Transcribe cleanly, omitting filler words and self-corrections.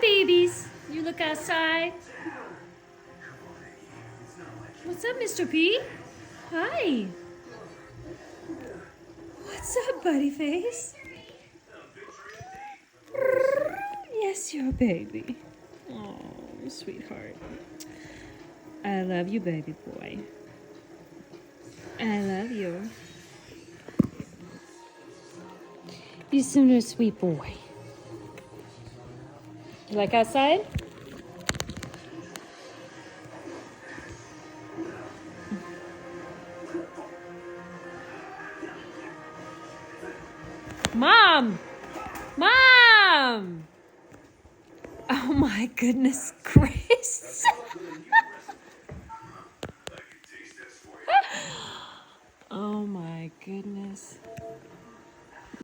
babies. You look outside. What's up, Mr. P? Hi. What's up, buddy face? Yes, you're a baby. Oh, sweetheart. I love you, baby boy. I love you. You're such a sweet boy. You like outside? Mom! Mom! Oh my goodness, Chris. Oh my goodness.